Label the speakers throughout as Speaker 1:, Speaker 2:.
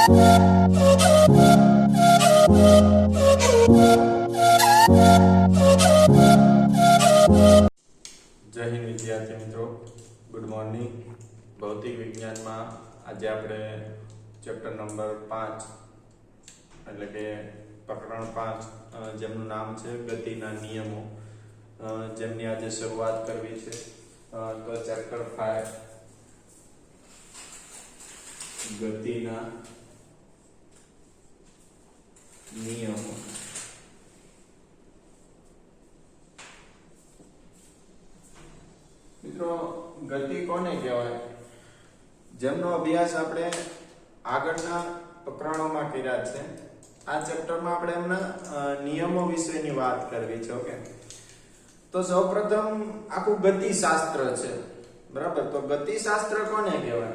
Speaker 1: જય હિન્દ વિદ્યાર્થી મિત્રો, ગુડ મોર્નિંગ. ભૌતિક વિજ્ઞાનમાં આજે આપણે ચેપ્ટર નંબર 5 એટલે કે પ્રકરણ 5 જેમનું નામ છે ગતિના નિયમો, જેમની આજે શરૂઆત કરવી છે. તો ચેપ્ટર 5 ગતિના નિયમો. મિત્રો, ગતિ કોને કહેવાય? જેમનો અભ્યાસ આપણે આગળના પ્રકરણોમાં કર્યા છે, આ ચેપ્ટરમાં આપણે એમના નિયમો વિશેની વાત કરવી છે. ઓકે, તો સૌપ્રથમ આખું ગતિશાસ્ત્ર છે, બરાબર. તો ગતિશાસ્ત્ર કોને કહેવાય?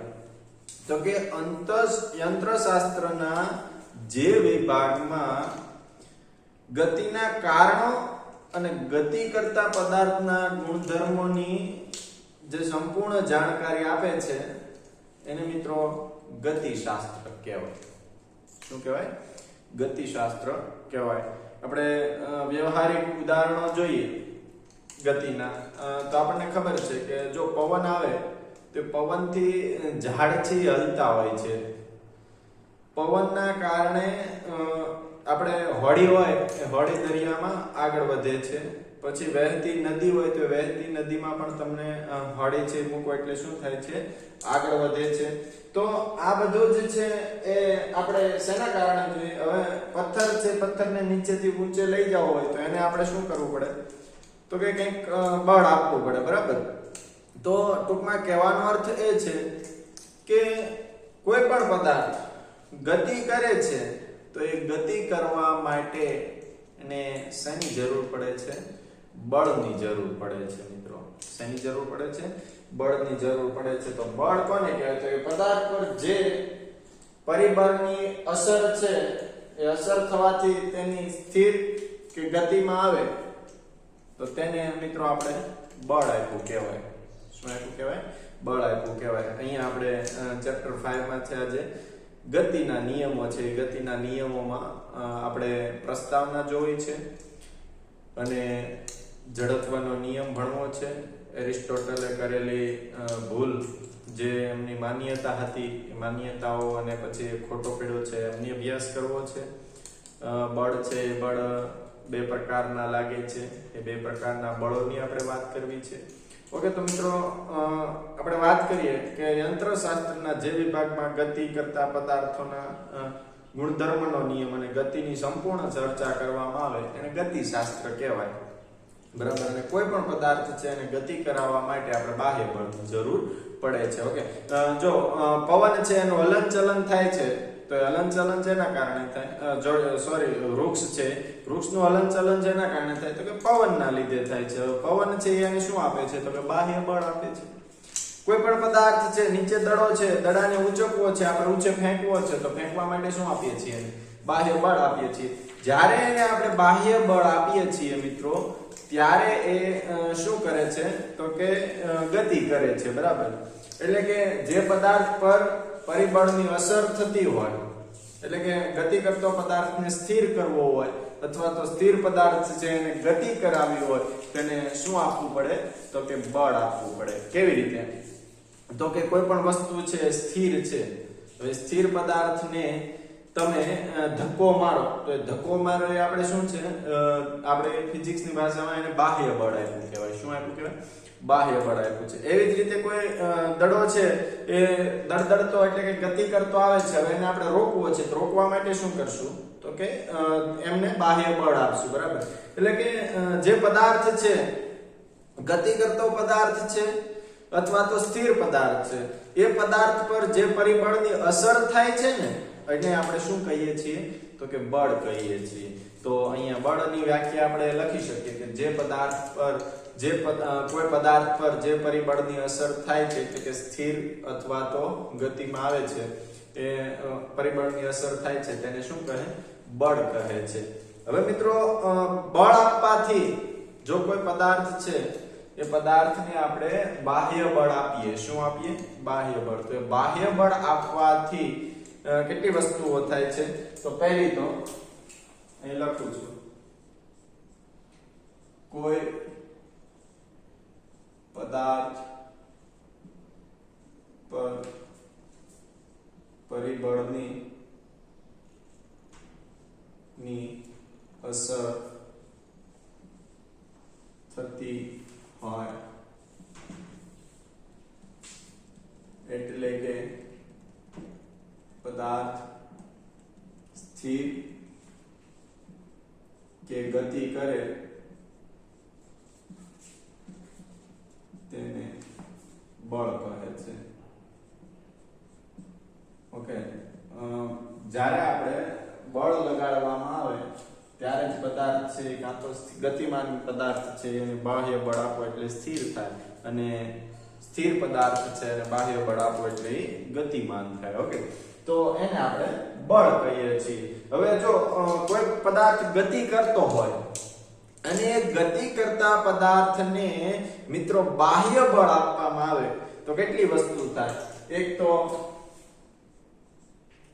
Speaker 1: તો કે યંત્રશાસ્ત્રના જે વિભાગમાં ગતિના કારણો અને ગતિ કરતા પદાર્થના ગુણધર્મોની જે સંપૂર્ણ જાણકારી આપે છે એને મિત્રો ગતિશાસ્ત્ર કહેવાય. શું કહેવાય? ગતિશાસ્ત્ર કહેવાય. આપણે વ્યવહારિક ઉદાહરણો જોઈએ ગતિના, તો આપણને ખબર છે કે જો પવન આવે તો પવનથી ઝાડ છે હલતા હોય છે. પવનના કારણે આપણે હોડી હોય એ હોડી દરિયામાં આગળ વધે છે. પછી વહેતી નદી હોય તો વહેતી નદીમાં પણ તમને હોડી છે મૂકો એટલે શું થાય છે? આગળ વધે છે. તો આ બધું જ છે એ આપણે શેના કારણે જોઈએ? હવે પથ્થર છે, પથ્થરને નીચેથી ઊંચે લઈ જવો હોય તો એને આપણે શું કરવું પડે? તો કે કંઈક બળ આપવું પડે, બરાબર. તો ટૂંકમાં કહેવાનો અર્થ એ છે કે કોઈ પણ પદાર્થ ગતિ કરે છે તો એ ગતિ કરવા માટે એને શેની જરૂર પડે છે? બળની જરૂર પડે છે મિત્રો. શેની જરૂર પડે છે? બળની જરૂર પડે છે. તો બળ કોને કહેવાય? તો એ પદાર્થ પર જે પરિબળની અસર છે એ અસર થવાથી તેની સ્થિર કે ગતિમાં આવે તો તેને મિત્રો આપણે બળ આપ્યું કહેવાય. શું આપ્યું કહેવાય? બળ આપ્યું કહેવાય. અહીંયા આપણે ચેપ્ટર 5 માં છે આજે ગતિના નિયમો છે. ગતિના નિયમોમાં આપણે પ્રસ્તાવના જોઈ છે અને જડત્વનો નિયમ ભણવો છે. એરિસ્ટોટલે કરેલી ભૂલ, જે એમની માન્યતા હતી, એ માન્યતાઓ અને પછી ખોટો પીડો છે એમની અભ્યાસ કરવો છે. બળ છે એ બળ બે પ્રકારના લાગે છે, એ બે પ્રકારના બળોની આપણે વાત કરવી છે. ઓકે, તો મિત્રો આપણે વાત કરીએ કે યંત્રશાસ્ત્રના જે વિભાગમાં ગતિ કરતા પદાર્થોના ગુણધર્મનો નિયમ અને ગતિની સંપૂર્ણ ચર્ચા કરવામાં આવે એને ગતિશાસ્ત્ર કહેવાય, બરાબર. અને કોઈ પણ પદાર્થ છે એને ગતિ કરાવવા માટે આપણે બાહ્ય બળની જરૂર પડે છે. ઓકે, જો પવન છે એનું હલનચલન થાય છે તો એ હલનચલન જેના કારણે થાય? વૃક્ષ છે, વૃક્ષનું હલનચલન જેના કારણે થાય? તો કે પવનના લીધે થાય છે. પવન છે એને શું આપે છે? તો કે બાહ્ય બળ આપે છે. કોઈ પણ પદાર્થ છે, નીચે દડો છે, દડાને ઉંચકવો છે, આપણે ઊંચે ફેંકવો છે તો ફેંકવા માટે શું આપીએ છીએ? બાહ્ય બળ આપીએ છીએ. જ્યારે એને આપણે બાહ્ય બળ આપીએ છીએ મિત્રો, ત્યારે એ શું કરે છે? તો કે ગતિ કરે છે, બરાબર. એટલે કે જે પદાર્થ પર પરિબળની અસર થતી હોય, એટલે કે ગતિ કરતો પદાર્થને સ્થિર કરવો હોય અથવા તો સ્થિર પદાર્થ છે એને ગતિ કરાવવી હોય તેને શું આપવું પડે? તો કે બળ આપવું પડે. કેવી રીતે? તો કે કોઈ પણ વસ્તુ છે સ્થિર છે, તો એ સ્થિર પદાર્થને તમે ધક્કો મારો તો એ ધક્કો મારો એ આપણે શું છે? આપણે ફિઝિક્સની ભાષામાં એને બાહ્ય બળ આપ્યું કહેવાય. શું આપ્યું કહેવાય? બાહ્ય બળ આપ્યું છે. એવી જ રીતે કોઈ દડો છે એ દડદડતો એટલે કે ગતિ કરતો આવે છે, હવે એને આપણે રોકવો છે તો રોકવા માટે શું કરશું? તો કે એમને બાહ્ય બળ આપશું, બરાબર. એટલે કે જે પદાર્થ છે, ગતિ કરતો પદાર્થ છે અથવા તો સ્થિર પદાર્થ છે, એ પદાર્થ પર જે પરિબળની અસર થાય છે ને એટલે આપણે શું કહીએ છીએ? તો કે બળ કહીએ છીએ. તો અહીંયા બળની વ્યાખ્યા આપણે લખી શકીએ કે જે પદાર્થ પર કોઈ પદાર્થ પર જે પરિબળની અસર થાય છે એટલે કે સ્થિર અથવા તો ગતિમાં આવે છે એ પરિબળની અસર થાય છે તેને શું કહે? બળ કહે છે. હવે મિત્રો, બળ આપવાથી જો કોઈ પદાર્થ છે એ પદાર્થને આપણે બાહ્ય બળ આપીએ. શું આપીએ? બાહ્ય બળ. તો બાહ્ય બળ આપવાથી કેટલી વસ્તુઓ થાય છે. તો પહેલી તો અહીં લખું છું, કોઈ પદાર્થ પર પરિબળની અસર થતી હોય એટલે કે પદાર્થ સ્થિર કે ગતિ કરે તેને બળ કહે છે. ઓકે, જ્યારે આપણે બળ લગાડવામાં આવે ત્યારે જ પદાર્થ છે કાં તો ગતિમાન પદાર્થ છે એને બાહ્ય બળ આપો એટલે સ્થિર થાય, અને સ્થિર પદાર્થ છે અને બાહ્ય બળ આપો એટલે એ ગતિમાન થાય. ઓકે, તો એને આપણે બળ કહીએ છીએ. હવે જો કોઈ પદાર્થ ગતિ કરતો હોય અને ગતિ કરતા પદાર્થને મિત્રો બાહ્ય બળ આપવામાં આવે તો કેટલી વસ્તુ થાય. એક તો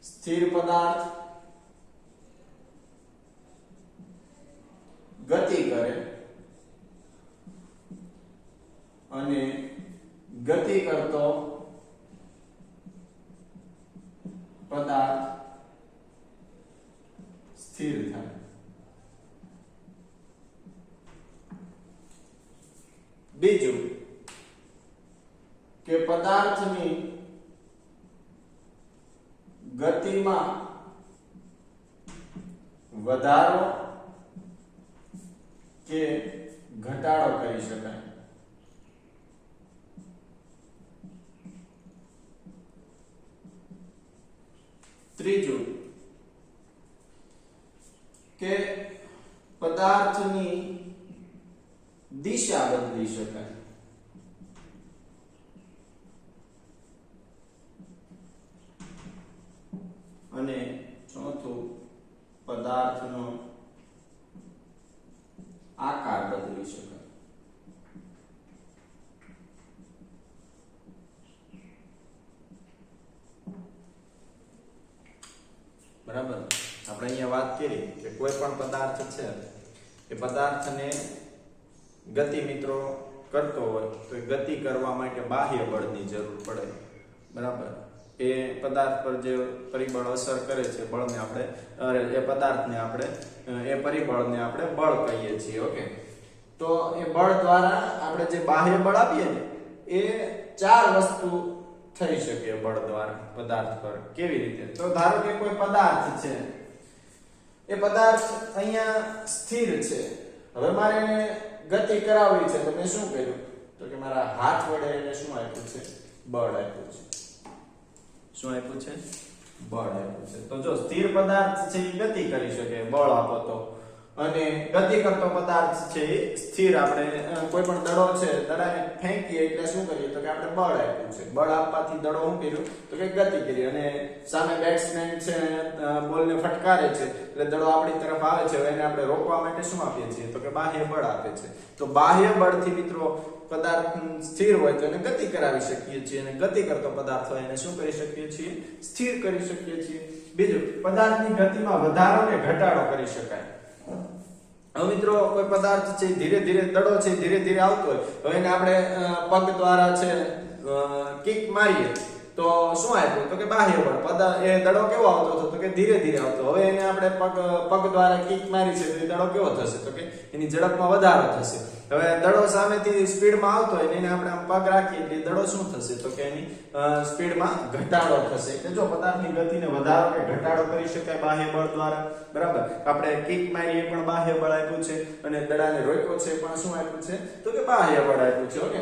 Speaker 1: સ્થિર પદાર્થ ગતિ કરે અને ગતિ કરતો પદાર્થ સ્થિર થાય. બીજું કે પદાર્થની ગતિમાં વધારો કે ઘટાડો કરી શકાય. ત્રીજું કે પદાર્થની દિશા બદલી શકાય. અને ચોથું પદાર્થનો આકાર બદલી શકાય. બરાબર, આપણે અહીંયા વાત કરી કે કોઈ પણ પદાર્થ છે એ પદાર્થને ગતિ મિત્રો કરતો હોય તો એ ગતિ કરવા માટે બાહ્ય બળની જરૂર પડે. બરાબર, એ પદાર્થ પર જે પરિબળ અસર કરે છે બળને આપણે એ પદાર્થને આપણે એ પરિબળને આપણે બળ કહીએ છીએ. ઓકે, તો એ બળ દ્વારા આપણે જે બાહ્ય બળ આપીએ ને એ ચાર વસ્તુ થઈ શકે બળ દ્વારા પદાર્થ પર. કેવી રીતે? તો ધારો કે કોઈ પદાર્થ છે, એ પદાર્થ અહીંયા સ્થિર છે, હવે મારે એને ગતિ કરાવવી છે તો મેં શું કર્યું? તો કે મારા હાથ વડે એને શું આપ્યું છે? બળ આપ્યું છે. શું આપ્યું છે? બળ આપ્યું છે. તો જો સ્થિર પદાર્થ છે એ ગતિ કરી શકે બળ આપો તો, અને ગતિ કરતો પદાર્થ છે એ સ્થિર, આપણે કોઈ પણ દડો છે દડાને ફેંકીએ એટલે શું કરીએ? તો કે આપણે બળ આપ્યું છે. બળ આપવાથી દડો શું કર્યું? તો કે ગતિ કરી, અને સામે બેટ્સમેન છે બોલને ફટકારે છે એટલે દડો આપણી તરફ આવે છે, એને આપણે રોકવા માટે શું આપીએ છીએ? તો કે બાહ્ય બળ આપે છે. તો બાહ્ય બળથી મિત્રો પદાર્થ સ્થિર હોય તો એને ગતિ કરાવી શકીએ છીએ, અને ગતિ કરતો પદાર્થ હોય એને શું કરી શકીએ છીએ? સ્થિર કરી શકીએ છીએ. બીજું, પદાર્થની ગતિમાં વધારો કે ઘટાડો કરી શકાય. હવે મિત્રો કોઈ પદાર્થ છે ધીરે ધીરે દડો છે ધીરે ધીરે આવતો હોય, હવે એને આપણે પગ દ્વારા છે કિક મારીએ તો શું આપ્યું? તો કે બાહ્ય બળ. એ દડો કેવો આવતો હતો? તો કે ધીરે ધીરે આવતો. હવે એને આપણે પગ દ્વારા કિક મારી છે તો એ દડો કેવો થશે? તો કે એની ઝડપમાં વધારો થશે. હવે દડો સામેથી સ્પીડમાં આવતો હોય એને આપણે પગ રાખીએ એટલે દડો શું થશે? તો કે એની સ્પીડમાં ઘટાડો થશે. એટલે જો પદાર્થની ગતિને વધારો કે ઘટાડો કરી શકાય બાહ્ય બળ દ્વારા. બરાબર, આપણે કિક મારી એ પણ બાહ્ય બળ આપ્યું છે, અને દડાને રોક્યો છે પણ શું આપ્યું છે? તો કે બાહ્ય બળ આપ્યું છે. ઓકે,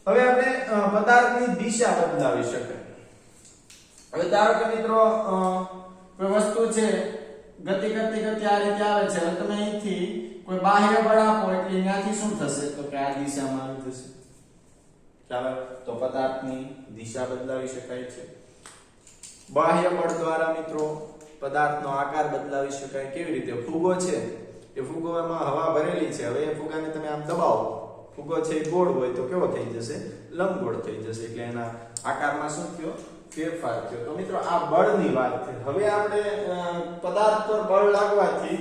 Speaker 1: હવે આપણે પદાર્થની દિશા બદલાવી શકાય. હવે ધારો કે મિત્રો કોઈ વસ્તુ છે ગતિ કરતી કરતી આ રીતે આવે છે, હવે તમે અહીંથી કોઈ બાહ્ય બળ આપો એટલે અહીંયાથી શું થશે? તો કે આ દિશામાં આવી જશે. ચાલો, તો પદાર્થની દિશા બદલાવી શકાય છે. બાહ્ય બળ દ્વારા મિત્રો પદાર્થનો આકાર બદલાવી શકાય. કેવી રીતે? ફુગો છે, એ ફુગોમાં હવા ભરેલી છે, હવે એ ફુગાને તમે આમ દબાવો, ફુગો છે ગોળ હોય તો કેવો થઈ જશે? લંબગોળ થઈ જશે. એટલે એના આકારમાં શું થયો? ફેરફાર થયો. તો મિત્રો આ બળની વાત છે. હવે આપણે પદાર્થ પર બળ લાગવાથી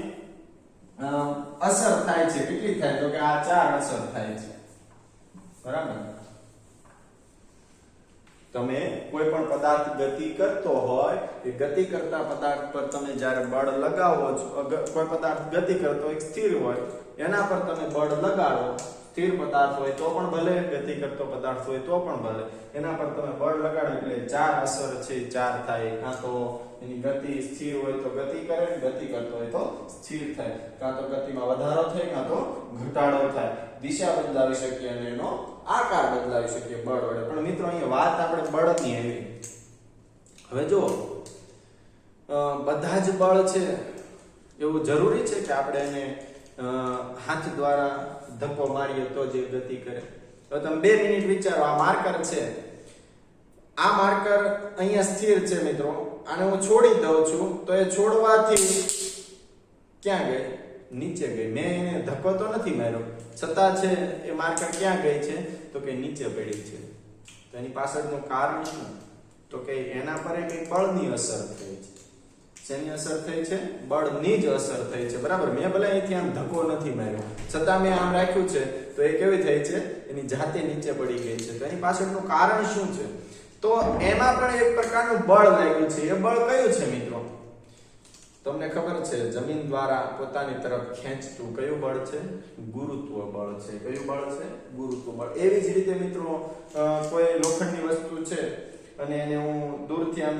Speaker 1: અસર થાય છે. કેટલી થાય? તો કે આ 4 અસર થાય છે. બરાબર. તમે કોઈ પણ પદાર્થ ગતિ કરતો હોય એ ગતિ કરતા પદાર્થ પર તમે જ્યારે બળ લગાવો છો, કોઈ પદાર્થ ગતિ કરતો એક સ્થિર હોય એના પર તમે બળ લગાડો, સ્થિર પદાર્થ હોય તો પણ ભલે, ગતિ કરતો પદાર્થ હોય તો પણ ભલે, એના પર તમે બળ લગાડો એટલે 4 અસર છે 4 થાય. કાં તો એની ગતિ સ્થિર હોય તો ગતિ કરે, ગતિ કરતો હોય તો સ્થિર થાય, કાં તો ગતિમાં વધારો થાય કાં તો ઘટાડો થાય, દિશા બદલાવી શકીએ અને એનો આકાર બદલાવી શકીએ બળ વડે. પણ મિત્રો અહીંયા વાત આપણે બળની આવી. હવે જો બધા જ બળ છે એવું જરૂરી છે કે આપણે એને હાથ દ્વારા ધક્કો મારીએ તો જે ગતિ કરે? તો તમે 2 મિનિટ વિચારો. આ માર્કર છે, આ માર્કર અહીંયા સ્થિર છે મિત્રો. આને હું છોડી દઉં છું તો એ છોડવાથી ક્યાં ગઈ? નીચે ગઈ. મેં એને ધક્કો તો નથી માર્યો, છતાં છે એ માર્કર ક્યાં ગઈ છે? તો કે નીચે પડી છે. તો એની પાછળનું કારણ શું? તો કે એના પર એક બળની અસર થઈ છે. શેની અસર થઈ છે? બળની જ અસર થઈ છે. બરાબર. મેં ભલે અહીંથી આમ ધક્કો નથી માર્યો, છતાં મેં આમ રાખ્યું છે તો એ કેવી થઈ છે? એની જાતે નીચે પડી ગઈ છે. તો એની પાછળનું કારણ શું છે? તો એમાં પણ એક પ્રકારનું બળ લાગ્યું છે. એ બળ કયું છે મિત્રો? તમને ખબર છે, જમીન દ્વારા પોતાની તરફ ખેંચતું કયું બળ છે? ગુરુત્વ બળ છે. કયું બળ છે? ગુરુત્વ બળ. એવી જ રીતે મિત્રો કોઈ લોખંડની વસ્તુ છે અને એને હું દૂરથી આમ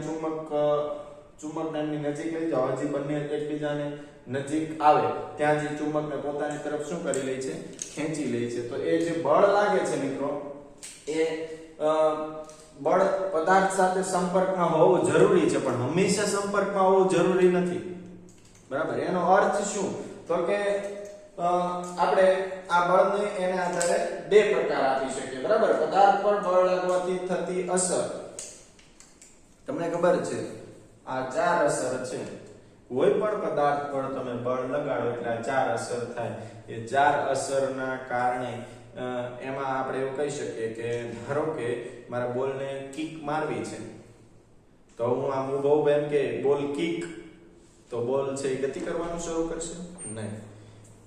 Speaker 1: ચુંબકની નજીક લઈ જાઉં, હજી બંને એકબીજાને નજીક આવે ત્યાં જે ચુંબકને પોતાની તરફ શું કરી લે છે? ખેંચી લે છે. તો એ જે બળ લાગે છે મિત્રો, એ બળ પદાર્થ સાથે સંપર્કમાં હોવું જરૂરી છે, પણ હંમેશા સંપર્કમાં હોવું જરૂરી નથી. બરાબર. એનો અર્થ શું? તો કે આપણે આ બળને એને આધારે 2 પ્રકાર આપી શકીએ. બરાબર. પદાર્થ પર બળ લાગવાથી થતી અસર, તમને ખબર છે આ 4 અસર છે. કોઈ પણ પદાર્થ પર તમે બળ લગાડો એટલે આ 4 અસર થાય. એ 4 અસરના કારણે એમાં આપણે એવું કહી શકીએ કે ધારો કે મારા બોલને કિક મારવી છે, તો હું આમ ઊભો એમ કે બોલ કિક, તો બોલ છે એ ગતિ કરવાનું શરૂ કરશે? નહીં.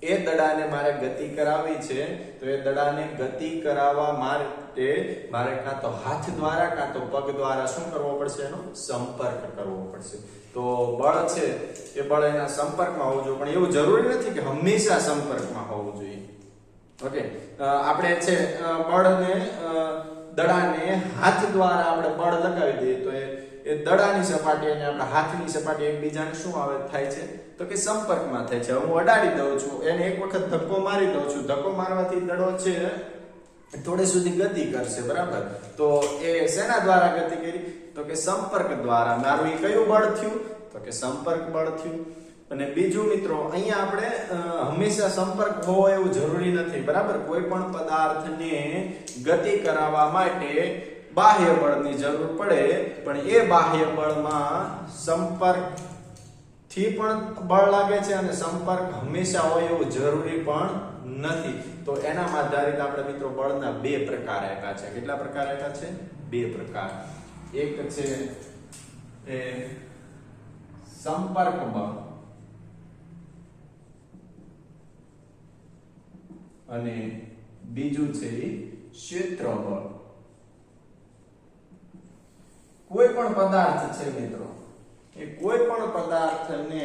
Speaker 1: એ દડાને મારે ગતિ કરાવવી છે તો એ દડાને ગતિ કરાવવા માટે મારે કાં તો હાથ દ્વારા કાં તો પગ દ્વારા શું કરવો પડશે? એનો સંપર્ક કરવો પડશે. તો બળ છે એ બળ એના સંપર્કમાં હોવું જોઈએ, પણ એવું જરૂરી નથી કે હંમેશા સંપર્કમાં હોવું જોઈએ. ઓકે. આપણે છે બળને દડાને હાથ દ્વારા આપણે બળ લગાવી દઈએ તો એ દડાની સપાટી અને આપણા હાથની સપાટી એકબીજાને શું આવે થાય છે? તો કે સંપર્કમાં થાય છે. હું અડાડી દઉં છું, એને એક વખત ધક્કો મારી દઉં છું, ધક્કો મારવાથી દડો છે થોડે સુધી ગતિ કરશે. બરાબર. તો એ શેના દ્વારા ગતિ કરી? તો કે સંપર્ક દ્વારા. મારું એ કયું બળ થયું? તો કે સંપર્ક બળ થયું. અને બીજું મિત્રો, અહીંયા આપણે હંમેશા સંપર્ક હોવો એવું જરૂરી નથી. બરાબર. કોઈ પણ પદાર્થને ગતિ કરાવવા માટે બાહ્ય બળની જરૂર પડે, પણ એ બાહ્ય બળમાં સંપર્ક થી પણ બળ લાગે છે અને સંપર્ક હંમેશા હોય એવું જરૂરી પણ નથી. તો એના આધારિત આપણે મિત્રો બળના 2 પ્રકાર આપ્યા છે. કેટલા પ્રકાર આપ્યા છે? 2 પ્રકાર. એક છે એ સંપર્ક બળ અને બીજું છે ક્ષેત્ર બળ. કોઈ પણ પદાર્થ છે મિત્રો, એ કોઈ પણ પદાર્થને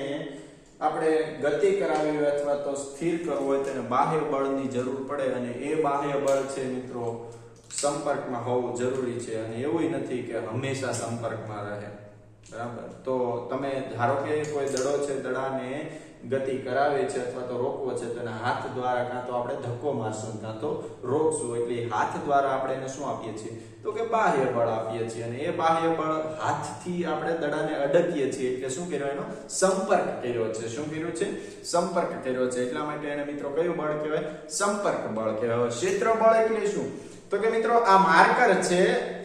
Speaker 1: આપણે ગતિ કરાવવી હોય અથવા તો સ્થિર કરવો હોય તેને બાહ્ય બળની જરૂર પડે, અને એ બાહ્ય બળ છે મિત્રો સંપર્કમાં હોવું જરૂરી છે. અને એવું નથી કે હંમેશા સંપર્કમાં રહે. બરાબર. તો તમે ધારો કે કોઈ દડો છે, દડાને ગતિ કરાવે છે અથવા તો રોકવો છે, તો એના હાથ દ્વારા કાં તો આપણે ધક્કો મારશું કાં તો રોકશું. એટલે હાથ દ્વારા આપણે એને શું આપીએ છીએ? તો કે બાહ્ય બળ આપીએ છીએ. અને એ બાહ્ય બળ હાથથી આપણે દડાને અડકીએ છીએ એટલે શું કર્યો? એનો સંપર્ક કર્યો છે. શું કર્યું છે? સંપર્ક કર્યો છે. એટલા માટે એને મિત્રો કયું બળ કહેવાય? સંપર્ક બળ કહેવાય. ક્ષેત્ર બળ એટલે શું? તો કે મિત્રો આ માર્કર છે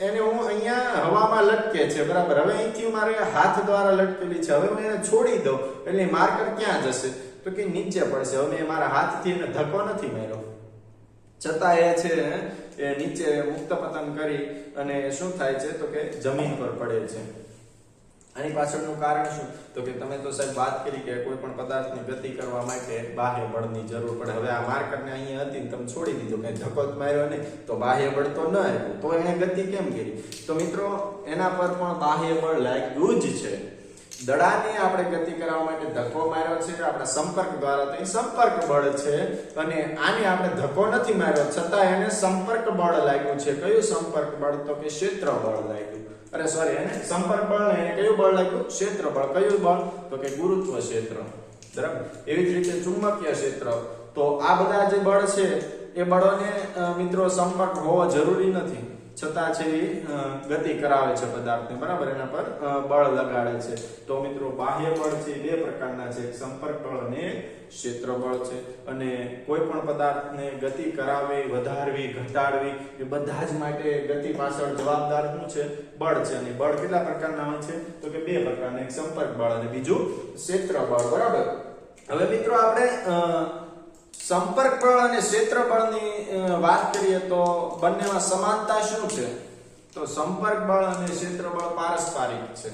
Speaker 1: એને હું અહીંયા હવામાં લટકે છે. બરાબર. હવે અહીંથી મારે હાથ દ્વારા લટકેલી છે. હવે હું એને છોડી દઉં એટલે માર્કર ક્યાં જશે? તો કે નીચે પડશે. હવે મેં મારા હાથથી એને ધક્કો નથી માર્યો, છતાં એ છે એ નીચે મુક્ત પતન કરી અને શું થાય છે તો કે જમીન પર પડે છે. આની પાછળનું કારણ શું તો કે તમે તો સાહેબ વાત કરી કે કોઈ પણ પદાર્થની ગતિ કરવા માટે બાહ્ય બળની જરૂર પડે. હવે આ માર્કરને અહીંયા હતી ને તમે છોડી દીધું, કઈ ધક્કો જ માર્યો નહીં તો બાહ્ય બળ તો ન આવ્યું, તો એને ગતિ કેમ કરી? તો મિત્રો એના પર પણ બાહ્ય બળ લાગ્યું જ છે. દડાને આપણે ગતિ કરવા માટે ધક્કો માર્યો છે આપણે સંપર્ક દ્વારા, તો એ સંપર્ક બળ છે. અને આને આપણે ધક્કો નથી માર્યો છતાં એને સંપર્ક બળ લાગ્યું છે. કયું સંપર્ક બળ? તો કે ક્ષેત્ર બળ લાગ્યું. અરે સોરી, એને સંપર્ક બળ ને એને કયું બળ લાગ્યું? ક્ષેત્ર બળ. કયું બળ? તો કે ગુરુત્વ ક્ષેત્ર. બરાબર. એવી જ રીતે ચુંબકીય ક્ષેત્ર. તો આ બધા જે બળ છે એ બળોને મિત્રો સંપર્ક હોવો જરૂરી નથી, છતાં છે એ ગતિ કરાવે છે પદાર્થને. બરાબર, એના પર બળ લગાડે છે. તો મિત્રો બાહ્ય બળ છે બે પ્રકારના છે, એક સંપર્ક બળ અને ક્ષેત્ર બળ છે. અને કોઈ પણ પદાર્થને ગતિ કરાવવી, વધારવી, ઘટાડવી એ બધા જ માટે ગતિ પાછળ જવાબદાર શું છે? બળ છે. અને બળ કેટલા પ્રકારના હોય છે તો કે બે પ્રકારના, એક સંપર્ક બળ અને બીજું ક્ષેત્ર બળ. બરાબર. હવે મિત્રો આપણે સંપર્ક બળ અને ક્ષેત્ર બળની વાત કરીએ તો બંનેમાં સમાનતા શું છે? તો સંપર્ક બળ અને ક્ષેત્ર બળ પારસ્પરિક છે.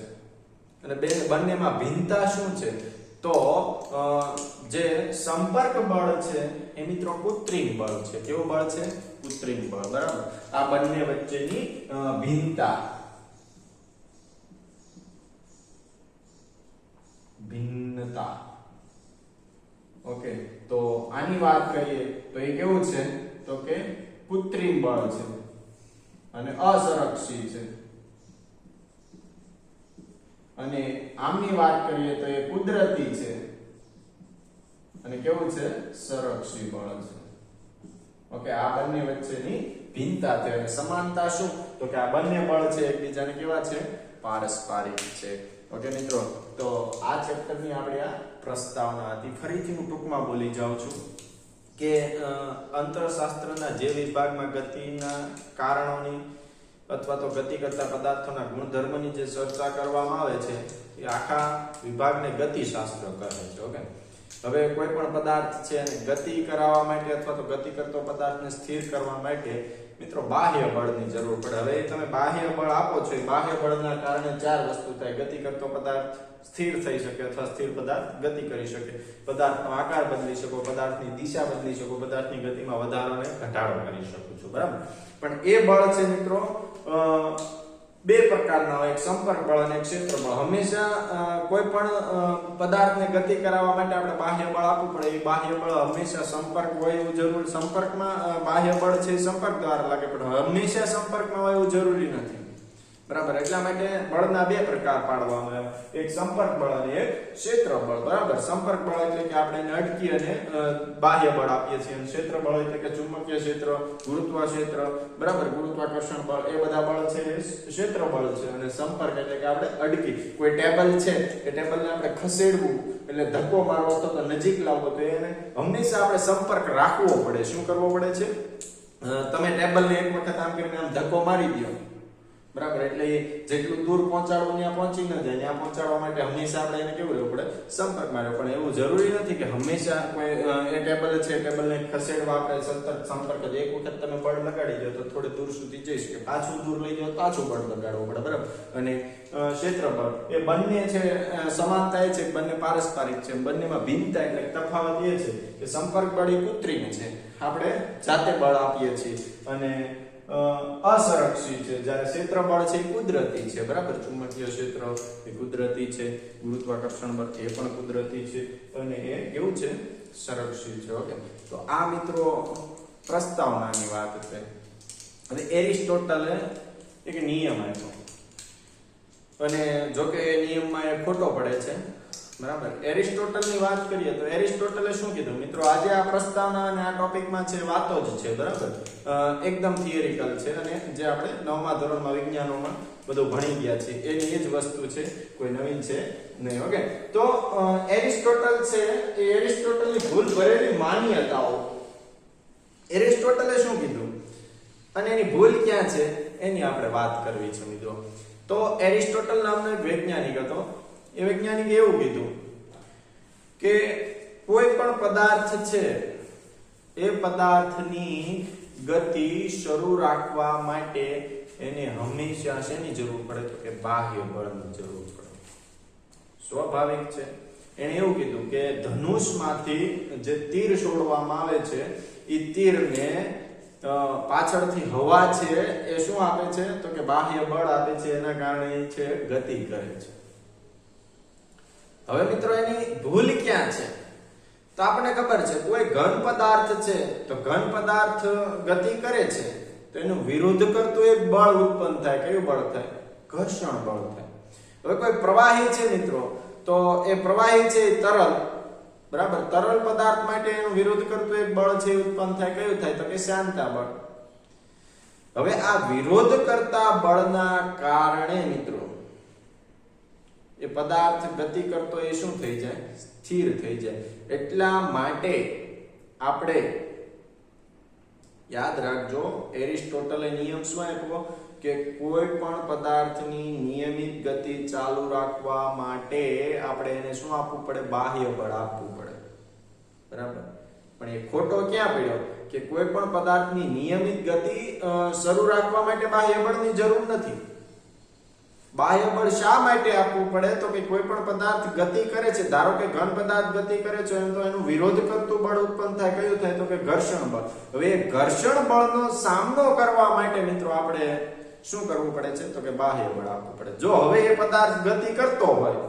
Speaker 1: અને બંનેમાં ભિન્નતા શું છે? તો જે સંપર્ક બળ છે એ મિત્રો કૃત્રિમ બળ છે. કેવું બળ છે? કૃત્રિમ બળ. બરાબર. આ બંને વચ્ચેની ભિન્નતા. ઓકે, તો આની વાત કરીએ તો એ કેવું છે તો કે કૃત્રિમ બળ છે અને અસંરક્ષિત છે. અને આમની વાત કરીએ તો એ કુદરતી છે અને કેવું છે? સંરક્ષિત બળ છે. ઓકે, આ બંને વચ્ચેની ભિન્નતા છે. અને સમાનતા શું? તો કે આ બંને બળ છે એકબીજાને કેવા છે? પારસ્પરિક છે. ઓકે મિત્રો, તો આ ચેપ્ટરની આપણે આ પ્રસ્તાવના હતી. ફરીથી હું ટૂંકમાં બોલી જાઉં છું કે અંતરશાસ્ત્રના જે વિભાગમાં ગતિના કારણોની અથવા તો ગતિ કરતા પદાર્થોના ગુણધર્મની જે ચર્ચા કરવામાં આવે છે એ આખા વિભાગને ગતિશાસ્ત્ર કહે છે. ઓકે, હવે કોઈ પણ પદાર્થ છે એને ગતિ કરાવવા માટે અથવા તો ગતિ કરતો પદાર્થને સ્થિર કરવા માટે મિત્રો બાહ્ય બળની જરૂર પડે. હવે તમે બાહ્ય બળ આપો છો, એ બાહ્ય બળના કારણે ચાર વસ્તુ થાય. ગતિ કરતો પદાર્થ સ્થિર થઈ શકે અથવા સ્થિર પદાર્થ ગતિ કરી શકે, પદાર્થનો આકાર બદલી શકો, પદાર્થની દિશા બદલી શકો, પદાર્થની ગતિમાં વધારો અને ઘટાડો કરી શકો છો. બરાબર. પણ એ બળ છે મિત્રો બે પ્રકારના હોય, એક સંપર્ક બળ અને એક ક્ષેત્ર બળ. હંમેશા કોઈ પણ પદાર્થને ગતિ કરાવવા માટે આપણે બાહ્ય બળ આપવું પડે. એ બાહ્ય બળ હંમેશા સંપર્ક હોય એવું જરૂરી, સંપર્કમાં બાહ્ય બળ છે સંપર્ક દ્વારા લાગે, પણ હંમેશા સંપર્કમાં હોય એવું જરૂરી નથી. બરાબર. એટલા માટે બળના બે પ્રકાર પાડવામાં આવ્યા, એક સંપર્ક બળ અને એક ક્ષેત્ર બળ. બરાબર. સંપર્ક બળ એટલે કે આપણે એને અટકી અને બાહ્ય બળ આપીએ છીએ, અને ક્ષેત્ર બળ એટલે કે ચુંબકીય ક્ષેત્ર, ગુરુત્વ ક્ષેત્ર, બરાબર, ગુરુત્વાકર્ષણ બળ, એ બધા બળ છે એ ક્ષેત્ર બળ છે. અને સંપર્ક એટલે કે આપણે અટકી, કોઈ ટેબલ છે એ ટેબલને આપણે ખસેડવું એટલે ધક્કો મારવો અથવા તો નજીક લાવવો, તો એને હંમેશા આપણે સંપર્ક રાખવો પડે. શું કરવો પડે છે? તમે ટેબલને એક વખત આમ કરીને આમ ધક્કો મારી દો, બરાબર, એટલે જેટલું દૂર પહોંચાડવું ત્યાં પહોંચી ન જાય. ત્યાં પહોંચાડવા માટે હંમેશા આપણે એને કેવું રહેવું પડે? સંપર્કમાં રહેવું. પણ એવું જરૂરી નથી કે હંમેશા કોઈ એ ટેબલ છે, ટેબલને ખસેડવા આપણે સતત સંપર્ક જ. એક વખત તમે બળ લગાડી દો તો થોડે દૂર સુધી જઈ શકે, પાછું દૂર લઈ જાઓ પાછું બળ લગાડવું પડે. બરાબર. અને ક્ષેત્ર બળ એ બંને છે સમાનતા એ છે કે બંને પારસ્પરિક છે. બંનેમાં ભિન્નતા એટલે તફાવત એ છે કે સંપર્ક બળ એ કૃત્રિમ છે, આપણે જાતે બળ આપીએ છીએ, અને અસંરક્ષિત છે. જ્યારે ક્ષેત્ર બળ છે એ કુદરતી છે. બરાબર. ચુંબકીય ક્ષેત્ર એ કુદરતી છે, ગુરુત્વાકર્ષણ બળ એ પણ કુદરતી છે, અને એ કેવું છે? સંરક્ષિત છે. ઓકે, તો આ મિત્રો પ્રસ્તાવનાની વાત છે. હવે એરિસ્ટોટલે એક નિયમ આપ્યો, અને જો કે એ નિયમમાં એ ખોટો પડે છે. બરાબર. એરિસ્ટોટલની વાત કરીએ તો એરિસ્ટોટલે શું કીધું મિત્રો? આજે આ પ્રસ્તાવના અને આ ટોપિકમાં છે વાતો જ છે. બરાબર. એકદમ થિયરિકલ છે, અને જે આપણે 9મા ધોરણમાં વિજ્ઞાનોમાં બધું ભણી ગયા છે એની એ જ વસ્તુ છે, કોઈ નવીન છે નહીં. ઓકે, તો એરિસ્ટોટલ છે એ એરિસ્ટોટલની ભૂલ ભરેલી માન્યતાઓ, એરિસ્ટોટલે શું કીધું અને એની ભૂલ ક્યાં છે એની આપણે વાત કરવી છે મિત્રો. તો એરિસ્ટોટલ નામનો એક વૈજ્ઞાનિક હતો. એ વૈજ્ઞાનિકે એવું કીધું કે કોઈ પણ પદાર્થ છે એ પદાર્થની ગતિ શરૂ રાખવા માટે એને હંમેશા શેની જરૂર પડે તો કે બાહ્ય બળની જરૂર પડે. સ્વાભાવિક છે. એને એવું કીધું કે ધનુષમાંથી જે તીર છોડવામાં આવે છે એ તીરને પાછળથી હવા છે એ શું આપે છે તો કે બાહ્ય બળ આપે છે, એના કારણે છે ગતિ કરે છે. હવે મિત્રો એની ભૂલ ક્યાં છે તો આપણને ખબર છે કોઈ ઘન પદાર્થ છે તો ઘન પદાર્થ ગતિ કરે છે તો એનું વિરોધ કરતું એક બળ ઉત્પન્ન થાય. કયું બળ થાય? ઘર્ષણ બળ થાય. હવે કોઈ પ્રવાહી છે મિત્રો તો એ પ્રવાહી છે તરલ, બરાબર, તરલ પદાર્થ માટે એનું વિરોધ કરતું એક બળ છે ઉત્પન્ન થાય. કયું થાય તો કે શાંતા બળ. હવે આ વિરોધ કરતા બળના કારણે મિત્રો એ પદાર્થ ગતિ કરતો એ શું થઈ જાય? સ્થિર થઈ જાય. એટલા માટે આપણે યાદ રાખજો એરિસ્ટોટલે નિયમ શું આપ્યો કે કોઈ પણ પદાર્થની નિયમિત ગતિ ચાલુ રાખવા માટે આપણે એને શું આપવું પડે? બાહ્ય બળ આપવું પડે. બરાબર. પણ એ ખોટો ક્યાં પડ્યો કે કોઈ પણ પદાર્થની નિયમિત ગતિ શરૂ રાખવા માટે બાહ્ય બળની જરૂર નથી. બાહ્ય બળ શા માટે આપવું પડે તો કે કોઈ પણ પદાર્થ ગતિ કરે છે, ધારો કે ઘન પદાર્થ ગતિ કરે છે તો એનું વિરોધ કરતું બળ ઉત્પન્ન થાય. કયું થાય તો કે ઘર્ષણ બળ. હવે એ ઘર્ષણ બળનો સામનો કરવા માટે મિત્રો આપણે શું કરવું પડે છે તો કે બાહ્ય બળ આપવું પડે. જો હવે એ પદાર્થ ગતિ કરતો હોય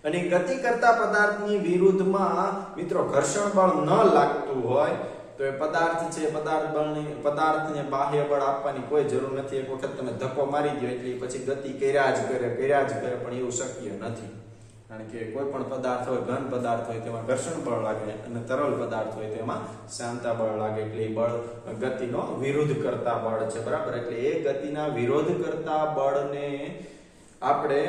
Speaker 1: અને ગતિ કરતા પદાર્થની વિરુદ્ધમાં મિત્રો ઘર્ષણ બળ ન લાગતું હોય તો એ પદાર્થ છે પદાર્થને બાહ્ય બળ આપવાની કોઈ જરૂર નથી. એક વખત તમે ધક્કો મારી દો એટલે પછી ગતિ કર્યા જ કરે, પણ એવું શક્ય નથી. કારણ કે કોઈ પણ પદાર્થ હોય, ઘન પદાર્થ હોય તેમાં ઘર્ષણ બળ લાગે અને તરલ પદાર્થ હોય તેમાં શાંતા બળ લાગે. એટલે એ બળ ગતિનો વિરોધ કરતા બળ છે. બરાબર. એટલે એ ગતિના વિરોધ કરતા બળને આપણે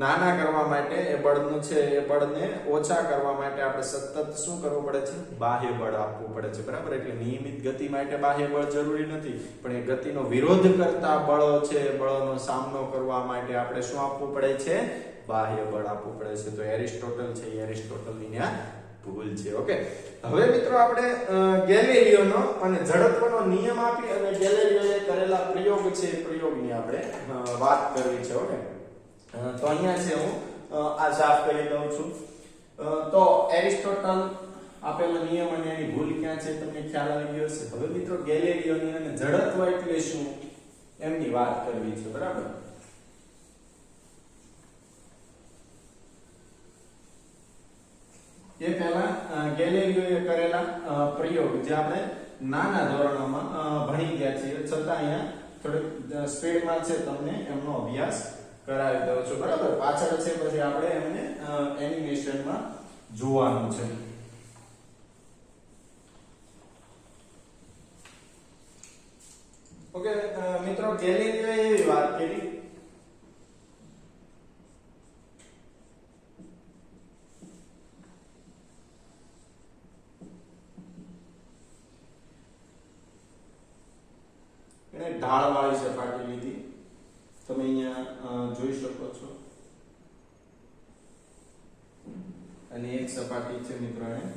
Speaker 1: નાના કરવા માટે એ બળનું છે એ બળને ઓછા કરવા માટે આપણે સતત શું કરવું પડે છે? બાહ્ય બળ આપવું પડે છે. બરાબર. એટલે નિયમિત ગતિ માટે બાહ્ય બળ જરૂરી નથી, પણ એ ગતિનો વિરોધ કરતા બળો છે એ બળોનો સામનો કરવા માટે આપણે શું આપવું પડે છે? બાહ્ય બળ આપવું પડે છે. તો એરિસ્ટોટલ છે એ એરિસ્ટોટલની આ ભૂલ છે. ઓકે. હવે મિત્રો આપણે ગેલિલિયોનો અને જડત્વનો નિયમ આપી અને ગેલિલિયોએ કરેલા પ્રયોગ છે એ પ્રયોગની આપણે વાત કરવી છે. ઓકે. તો અહીંયા છે હું આ સાફ કરી દઉં છું. તો એરિસ્ટોટલ આપેલો નિયમ અને એની ભૂલ ક્યાં છે તમને ખ્યાલ આવી ગયો હશે. હવે મિત્રો ગેલિલિયોની અને જડત્વ એટલે શું એમની વાત કરવી છે. બરાબર. એ પહેલા ગેલિલિયોએ કરેલા પ્રયોગ જે આપણે નાના ધોરણોમાં ભણી ગયા છીએ, છતાં અહીંયા થોડીક સ્પીડમાં છે તમને એમનો અભ્યાસ કરાવી દઉં છું. બરાબર. પાછળ છે પછી આપણે એમને એનિમેશનમાં જોવાનું છે. ઓકે મિત્રો, ગેલિલિયોએ એવી વાત કરી ઢાળવાળી સપાટી લીધી. તમે અહીંયા જોઈ શકો છો. અને એક સપાટી છે મિત્રો એને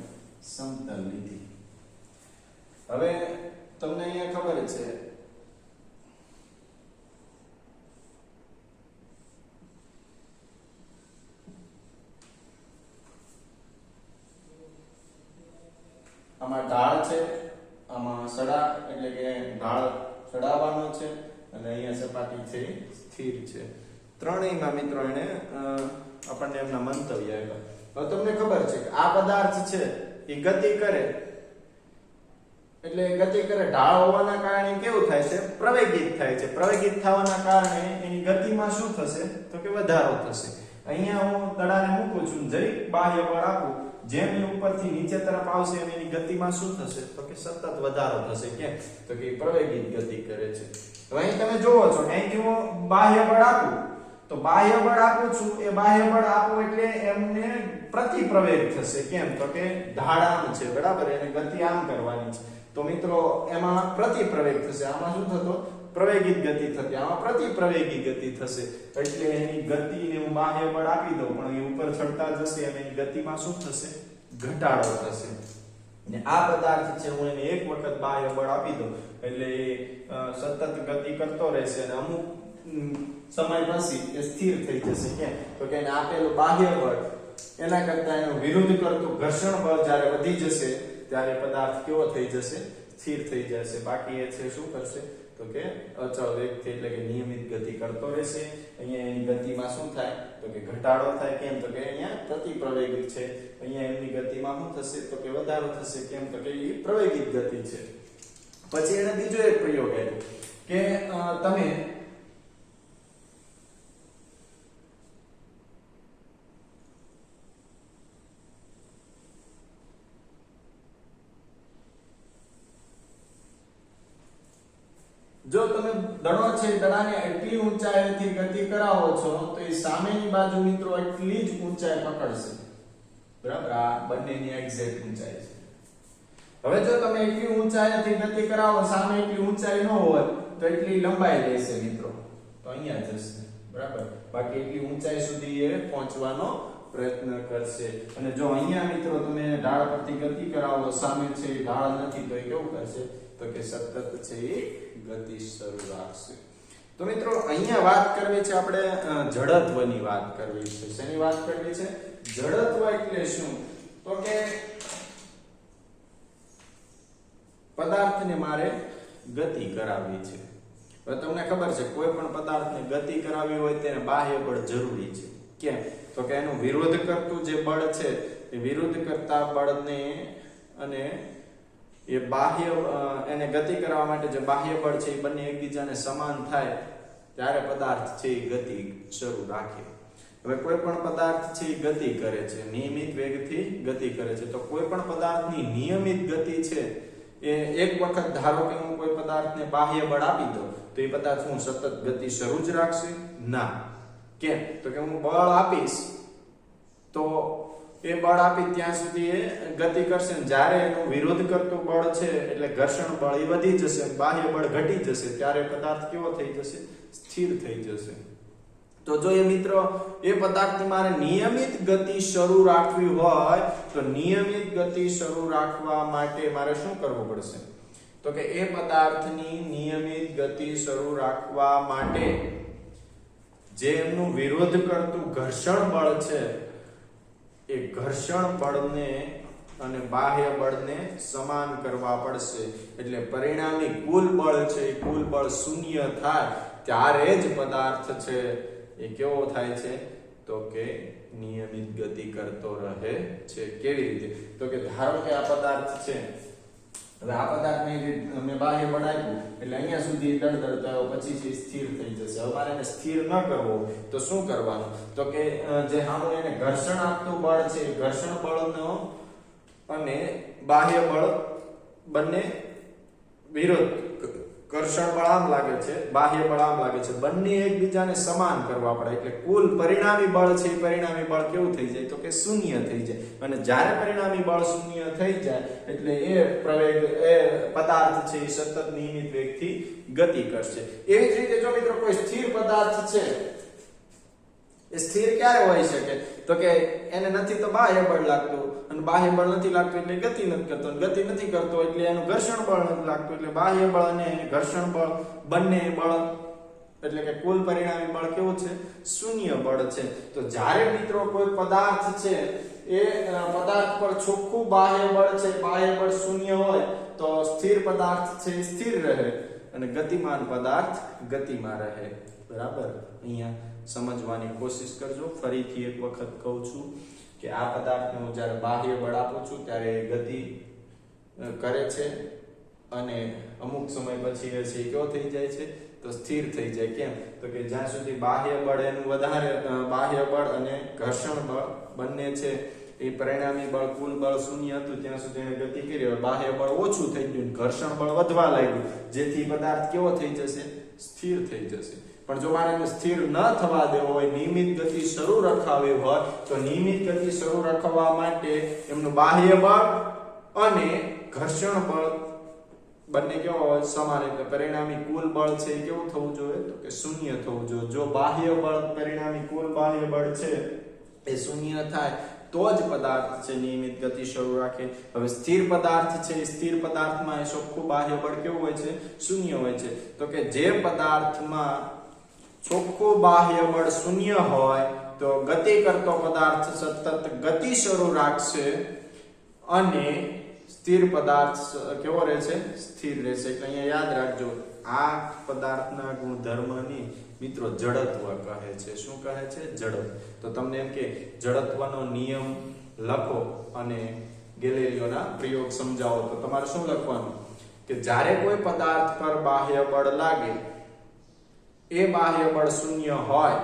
Speaker 1: સમતલ લીધી. હવે તમને અહીંયા ખબર છે આમાં ઢાળ છે, આમાં સડા એટલે કે ઢાળ ચડાવવાનો છે અને અહીંયા સપાટી છે સ્થિર છે. ત્રણેયમાં મિત્રો એને આપણને એમના મંતવ્ય આપ્યા. હવે તમને ખબર છે કે આ પદાર્થ છે એ ગતિ કરે એટલે ગતિ કરે ઢાળ હોવાના કારણે કેવું થાય છે? પ્રવેગિત થાય છે. પ્રવેગિત થવાના કારણે એની ગતિમાં શું થશે તો કે વધારો થશે. અહીંયા હું દડાને મૂકું છું, જરીક બાહ્ય બળ આપું, જેમ એ ઉપરથી નીચે તરફ આવશે એમ એની ગતિમાં શું થશે તો કે સતત વધારો થશે. કેમ તો કે પ્રવેગિત ગતિ કરે છે. હવે અહીં તમે જોવો છો અહીંથી હું બાહ્ય બળ આપું તો બાહ્ય બળ આપું છું, એ બાહ્ય બળ આપું એટલે એમને પ્રતિપ્રવેગ થશે. કેમ તો કે ઢાળ આમ છે. બરાબર. એને ગતિ આમ કરવાની છે તો મિત્રો એમાં પ્રતિપ્રવેગ થશે. આમાં શું થતો? પ્રવેગિત ગતિ થતી. આમાં પ્રતિપ્રવેગી ગતિ થશે. એટલે એની ગતિને હું બાહ્ય બળ આપી દઉં પણ એ ઉપર ચડતા જશે અને એની ગતિમાં શું થશે? ઘટાડો થશે. ને આ પદાર્થ છે હું એને એક વખત બાહ્ય બળ આપી દઉં એટલે એ સતત ગતિ કરતો રહેશે અને અમુક સમય પછી એ સ્થિર થઈ જશે. કેમ તો કે એને આપેલું બાહ્ય બળ એના કરતા એનું વિરુદ્ધ કરતું ઘર્ષણ બળ જ્યારે વધી જશે ત્યારે પદાર્થ કેવો થઈ જશે? સ્થિર થઈ જશે. બાકી એ છે શું કરશે તો કે અચળ વેગથી એટલે કે નિયમિત ગતિ કરતો રહેશે. અહીંયા એની ગતિમાં શું થાય તો કે ઘટાડો થાય. કેમ તો કે અહીંયા પ્રતિપ્રવેગિત છે. અહીંયા એમની ગતિમાં શું થશે તો કે વધારો થશે. કેમ તો કે એ પ્રવેગિત ગતિ છે. પછી એને બીજો એક પ્રયોગ આપ્યો કે તમે જો તમે દડો છે દડાને એટલી ઊંચાઈથી ગતિ કરાવો છો તો એ સામેની બાજુ મિત્રો એટલી જ ઊંચાઈ પકડશે. બરાબર, આ બંનેની એક્ઝેક્ટ ઊંચાઈ છે. હવે જો તમે એટલી ઊંચાઈથી ગતિ કરાવો સામે એટલી ઊંચાઈ ન હોય તો એટલી લંબાઈ લેશે મિત્રો, તો અહીંયા જશે. બરાબર, બાકી એટલી ઊંચાઈ સુધી એ પહોંચવાનો પ્રયત્ન કરશે. અને જો અહીંયા મિત્રો તમે ઢાળ પરથી ગતિ કરાવો સામે છે ઢાળ નથી તો એ કેવું કરશે તો કે સતત છે એ ગતિ શરૂ રાખશે. તો મિત્રો અહીંયા વાત કરવી છે આપણે જડત્વની વાત કરવી છે. શેની વાત કરવી છે? જડત્વ એટલે શું તો કે પદાર્થને મારે ગતિ કરાવવી છે. હવે તમને ખબર છે કોઈ પણ પદાર્થને ગતિ કરાવવી હોય તેને બાહ્ય બળ જરૂરી છે. કેમ તો કે એનું વિરોધ કરતું જે બળ છે એ વિરોધ કરતા બળને અને એ બાહ્ય એને ગતિ કરવા માટે જે બાહ્ય બળ છે એ બંને એકબીજાને સમાન થાય ત્યારે પદાર્થ છે એ ગતિ શરૂ રાખે. હવે કોઈ પણ પદાર્થ છે એ ગતિ કરે છે, નિયમિત વેગથી ગતિ કરે છે. તો કોઈ પણ પદાર્થની નિયમિત ગતિ છે એ એક વખત ધારો કે હું કોઈ પદાર્થને બાહ્ય બળ આપી દઉં તો એ પદાર્થ હું સતત ગતિ શરૂ જ રાખશે? ના. કેમ તો કે હું બળ આપીશ તો એ બળ આપી ત્યાં સુધી એ ગતિ કરશે. જ્યારે એનો વિરોધ કરતું બળ છે એટલે ઘર્ષણ બળ એ વધી જશે, બાહ્ય બળ ઘટી જશે, ત્યારે પદાર્થ કેવો થઈ જશે? સ્થિર થઈ જશે. તો જો એ મિત્રો એ પદાર્થની મારે નિયમિત ગતિ શરૂ રાખવી હોય તો નિયમિત ગતિ શરૂ રાખવા માટે મારે શું કરવું પડશે તો કે એ પદાર્થની નિયમિત ગતિ શરૂ રાખવા માટે જે એમનું વિરોધ કરતું ઘર્ષણ બળ છે એ ઘર્ષણ બળને અને બાહ્ય બળને સમાન કરવા પડશે. એટલે પરિણામી કુલ બળ છે એ કુલ બળ શૂન્ય થાય ત્યારે જ પદાર્થ છે એ કેવો થાય છે તો કે નિયમિત ગતિ કરતો રહે છે. કેવી રીતે તો કે ધારો કે આ પદાર્થ છે, હવે આ પદાર્થને મેં બાહ્ય બળ આપ્યું એટલે અહીંયા સુધી દળદળતો આવ્યો, પછી છે સ્થિર થઈ જશે. હવે મારે એને સ્થિર ન કરવો તો શું કરવાનું તો કે જે સામે એને ઘર્ષણ આપતું બળ છે ઘર્ષણ બળનો અને બાહ્ય બળ બંને વિરોધ, ઘર્ષણ બળ આમ લાગે છે, બાહ્ય બળ આમ લાગે છે, બંને એકબીજાને સમાન કરવા પડે. એટલે કુલ પરિણામી બળ છે એ પરિણામી બળ કેવું થઈ જાય તો કે શૂન્ય થઈ જાય. અને જ્યારે પરિણામી બળ શૂન્ય થઈ જાય એટલે એ પ્રવેગ એ પદાર્થ છે એ સતત નિયમિત વેગથી ગતિ કરશે. એવી જ રીતે જો મિત્રો કોઈ સ્થિર પદાર્થ છે એ સ્થિર ક્યારે હોઈ શકે તો કે એને નથી તો બાહ્ય બળ લાગતું અને બાહ્ય બળ નથી લાગતું એટલે ગતિ નથી કરતો, ગતિ નથી કરતો એટલે એનું ઘર્ષણ બળ નથી લાગતું. એટલે બાહ્ય બળ અને ઘર્ષણ બળ બંને બળ એટલે કે કુલ પરિણામી બળ કેવું છે? શૂન્ય બળ છે. તો જ્યારે મિત્રો કોઈ પદાર્થ છે એ પદાર્થ પર ચોખ્ખું બાહ્ય બળ છે, બાહ્ય બળ શૂન્ય હોય તો સ્થિર પદાર્થ છે સ્થિર રહે અને ગતિમાન પદાર્થ ગતિમાં રહે. બરાબર, અહીંયા સમજવાની કોશિશ કરજો. ફરીથી એક વખત કહું છું કે આ પદાર્થને હું જ્યારે બાહ્ય બળ આપું છું ત્યારે ગતિ કરે છે અને અમુક સમય પછી એ છે કેવો થઈ જાય છે તો સ્થિર થઈ જાય. કેમ તો કે જ્યાં સુધી બાહ્ય બળ એનું વધારે, બાહ્ય બળ અને ઘર્ષણ બળ બંને છે એ પરિણામી બળ કુલ બળ શૂન્ય હતું ત્યાં સુધી એને ગતિ કરી. બાહ્ય બળ ઓછું થઈ ગયું, ઘર્ષણ બળ વધવા લાગ્યું, જેથી પદાર્થ કેવો થઈ જશે? સ્થિર થઈ જશે. પણ જો મારે એને સ્થિર ન થવા દેવો હોય, નિયમિત ગતિ શરૂ રખાવી હોય તો નિયમિત ગતિ શરૂ રાખવા માટે એમનું બાહ્ય બળ અને ઘર્ષણ બળ બંને કેવા હોય? સમાન. એટલે પરિણામી કુલ બળ છે એ કેવું થવું જોઈએ તો કે શૂન્ય થવું જોઈએ. જો બાહ્ય બળ પરિણામી કુલ બાહ્ય બળ છે એ શૂન્ય થાય તો જ પદાર્થ છે નિયમિત ગતિ શરૂ રાખે. હવે સ્થિર પદાર્થ છે, સ્થિર પદાર્થમાં એ ચોખ્ખું બાહ્ય બળ કેવું હોય છે? શૂન્ય હોય છે. તો કે જે પદાર્થમાં ચોખ્ખું બાહ્ય બળ શૂન્ય હોય તો ગતિ કરતો પદાર્થ સતત ગતિ શરૂ રાખશે અને સ્થિર પદાર્થ કેવો રહેશે? સ્થિર રહેશે. એટલે અહીંયા યાદ રાખજો, આ પદાર્થના ગુણધર્મની મિત્રો જડત્વ કહે છે. શું કહે છે? જડત્વ. તો તમને એમ કે જડત્વનો નિયમ લખો અને ગેલેલિયોના પ્રયોગ સમજાવો તો તમારે શું લખવાનું? કે જ્યારે કોઈ પદાર્થ પર બાહ્ય બળ લાગે એ બાહ્ય બળ શૂન્ય હોય,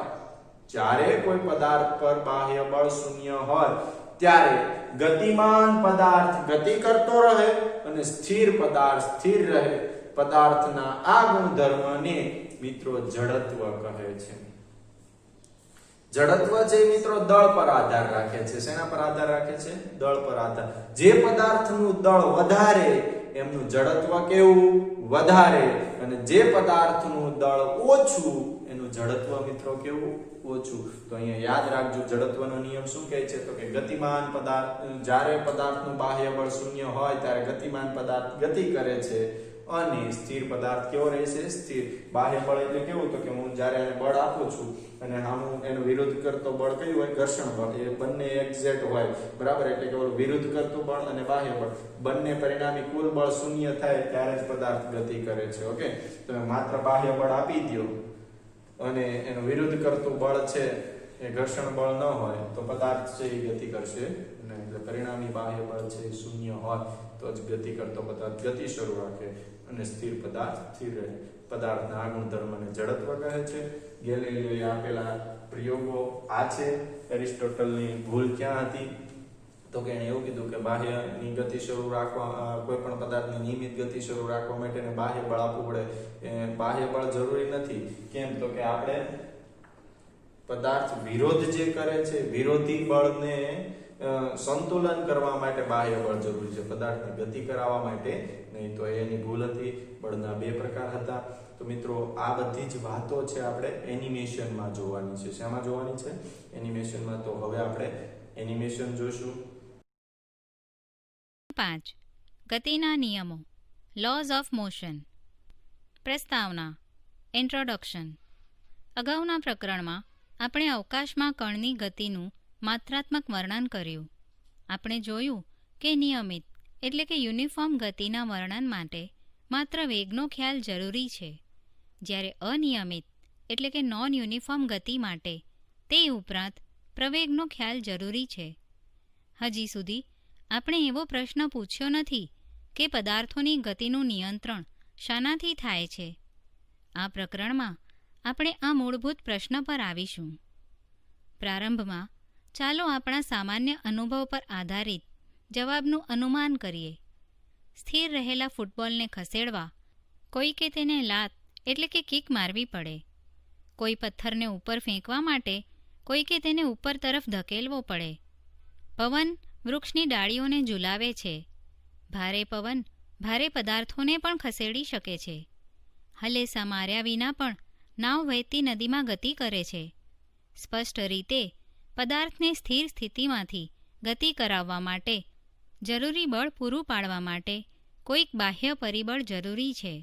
Speaker 1: જ્યારે કોઈ પદાર્થ પર બાહ્ય બળ શૂન્ય હોય ત્યારે ગતિમાન પદાર્થ ગતિ કરતો રહે અને સ્થિર પદાર્થ સ્થિર રહે. પદાર્થના આ ગુણધર્મને મિત્રો જડત્વ કહે છે. જડત્વ છે મિત્રો દળ પર આધાર રાખે છે. શેના પર આધાર રાખે છે? દળ પર આધાર. જે પદાર્થનું દળ વધારે એમનું જડત્વ કેવું? વધારે. અને જે પદાર્થનું દળ ઓછું એનું જડત્વ મિત્રો કેવું? ઓછું. તો અહીંયા યાદ રાખજો, જડત્વનો નિયમ શું કહે છે? તો કે ગતિમાન પદાર્થ, જ્યારે પદાર્થનું બાહ્ય બળ શૂન્ય હોય ત્યારે ગતિમાન પદાર્થ ગતિ કરે છે અને સ્થિર પદાર્થ કેવો રહેશે? સ્થિર. બાહ્ય બળ એટલે કેવું? તો કે હું જ્યારે એને બળ આપું છું અને હું એનો વિરોધ કરતો બળ કયું હોય? ઘર્ષણ બળ. એ બંને એક્ઝેક્ટ હોય, બરાબર? એટલે કે વિરુદ્ધ કરતું બળ અને બાહ્ય બળ બંને પરિણામી કુલ બળ શૂન્ય થાય ત્યારે જ પદાર્થ ગતિ કરે છે. ઓકે, તમે માત્ર બાહ્ય બળ આપી દો અને એનું વિરુદ્ધ કરતું બળ છે એ ઘર્ષણ બળ ન હોય તો પદાર્થ છે એ ગતિ કરશે નહીં. એટલે પરિણામી બાહ્ય બળ છે એ શૂન્ય હોય તો જ ગતિ કરતો પદાર્થ ગતિ શરૂ રાખે અને સ્થિર પદાર્થ સ્થિર રહે. પદાર્થના આ ગુણધર્મને જડત્વ કહે છે. ગેલિલિયોએ આપેલા પ્રયોગો આ છે. એરિસ્ટોટલની ભૂલ ક્યાં હતી? તો કે એણે એવું કીધું કે બાહ્યની ગતિ શરૂ રાખવા, કોઈ પણ પદાર્થની નિયમિત ગતિ શરૂ રાખવા માટે એને બાહ્ય બળ આપવું પડે. બાહ્ય બળ જરૂરી નથી. કેમ? તો કે આપણે પદાર્થ વિરોધ જે કરે છે, વિરોધી બળને સંતુલન કરવા માટે બાહ્ય બળ જરૂરી છે, પદાર્થની ગતિ કરાવવા માટે નહીં. તો એની ભૂલ હતી. બળના બે પ્રકાર હતા. તો મિત્રો આ બધી જ વાતો છે આપણે એનિમેશનમાં જોવાની છે. શેમાં જોવાની છે? એનિમેશનમાં. તો હવે આપણે એનિમેશન જોશું.
Speaker 2: 5. ગતિના નિયમો, લોઝ ઓફ મોશન. પ્રસ્તાવના, ઇન્ટ્રોડક્શન. અગાઉના પ્રકરણમાં આપણે અવકાશમાં કણની ગતિનું માત્રાત્મક વર્ણન કર્યું. આપણે જોયું કે નિયમિત એટલે કે યુનિફોર્મ ગતિના વર્ણન માટે માત્ર વેગનો ખ્યાલ જરૂરી છે, જ્યારે અનિયમિત એટલે કે નોન યુનિફોર્મ ગતિ માટે તે ઉપરાંત પ્રવેગનો ખ્યાલ જરૂરી છે. હજી સુધી આપણે એવો પ્રશ્ન પૂછ્યો નથી કે પદાર્થોની ગતિનું નિયંત્રણ શાનાથી થાય છે. આ પ્રકરણમાં આપણે આ મૂળભૂત પ્રશ્ન પર આવીશું. પ્રારંભમાં ચાલો આપણા સામાન્ય અનુભવ પર આધારિત જવાબનું અનુમાન કરીએ. સ્થિર રહેલા ફૂટબોલને ખસેડવા કોઈકે તેને લાત એટલે કે કિક મારવી પડે. કોઈ પથ્થરને ઉપર ફેંકવા માટે કોઈકે તેને ઉપર તરફ ધકેલવો પડે. પવન વૃક્ષની ડાળીઓને ઝુલાવે છે. ભારે પવન ભારે પદાર્થોને પણ ખસેડી શકે છે. હલેસા માર્યા વિના પણ નાવ વહેતી નદીમાં ગતિ કરે છે. સ્પષ્ટ રીતે પદાર્થને સ્થિર સ્થિતિમાંથી ગતિ કરાવવા માટે જરૂરી બળ પૂરું પાડવા માટે કોઈક બાહ્ય પરિબળ જરૂરી છે.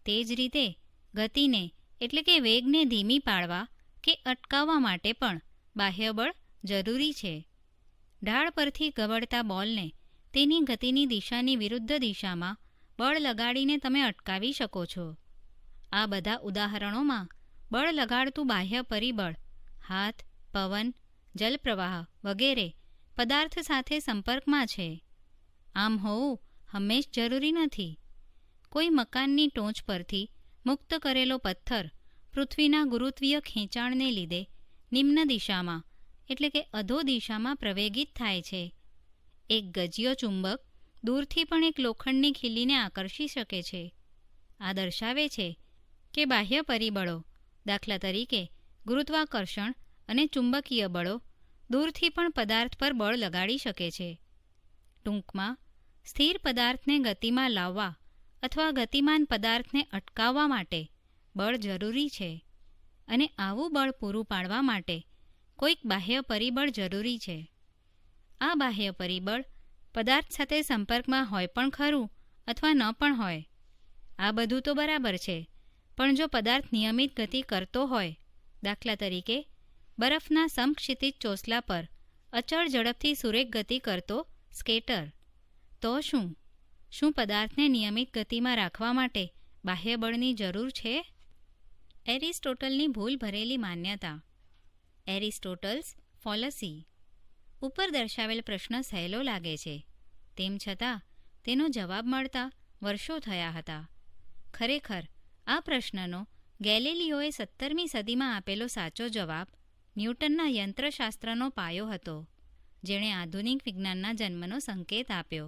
Speaker 2: તે જ રીતે ગતિને એટલે કે વેગને ધીમી પાડવા કે અટકાવવા માટે પણ બાહ્ય બળ જરૂરી છે. ઢાળ પરથી ગબડતા બોલને તેની ગતિની દિશાની વિરુદ્ધ દિશામાં બળ લગાડીને તમે અટકાવી શકો છો. આ બધા ઉદાહરણોમાં બળ લગાડતું બાહ્ય પરિબળ હાથ, પવન, જલપ્રવાહ વગેરે પદાર્થ સાથે સંપર્કમાં છે. આમ હોવું હંમેશ જરૂરી નથી. કોઈ મકાનની ટોચ પરથી મુક્ત કરેલો પથ્થર પૃથ્વીના ગુરુત્વીય ખેંચાણને લીધે નિમ્ન દિશામાં એટલે કે અધો દિશામાં પ્રવેગિત થાય છે. એક ગજિયો ચુંબક દૂરથી પણ એક લોખંડની ખીલીને આકર્ષી શકે છે. આ દર્શાવે છે કે બાહ્ય પરિબળો, દાખલા તરીકે ગુરુત્વાકર્ષણ અને ચુંબકીય બળો, દૂરથી પણ પદાર્થ પર બળ લગાડી શકે છે. ટૂંકમાં, સ્થિર પદાર્થને ગતિમાં લાવવા અથવા ગતિમાન પદાર્થને અટકાવવા માટે બળ જરૂરી છે અને આવું બળ પૂરું પાડવા માટે કોઈક બાહ્ય પરિબળ જરૂરી છે. આ બાહ્ય પરિબળ પદાર્થ સાથે સંપર્કમાં હોય પણ ખરું અથવા ન પણ હોય. આ બધું તો બરાબર છે, પણ જો પદાર્થ નિયમિત ગતિ કરતો હોય, દાખલા તરીકે બરફના સમક્ષિતિજ ચોસલા પર અચળ ઝડપથી સુરેખ ગતિ કરતો સ્કેટર, તો શું પદાર્થને નિયમિત ગતિમાં રાખવા માટે બાહ્ય બળની જરૂર છે? એરિસ્ટોટલની ભૂલ ભરેલી માન્યતા. એરિસ્ટોટલસ ફોલસી. ઉપર દર્શાવેલ પ્રશ્ન સહેલો લાગે છે, તેમ છતાં તેનો જવાબ મળતા વર્ષો થયા હતા. ખરેખર આ પ્રશ્નનો ગેલિલિયોએ 17મી સદીમાં આપેલો સાચો જવાબ ન્યૂટનના યંત્રશાસ્ત્રનો પાયો હતો, જેણે આધુનિક વિજ્ઞાનના જન્મનો સંકેત આપ્યો.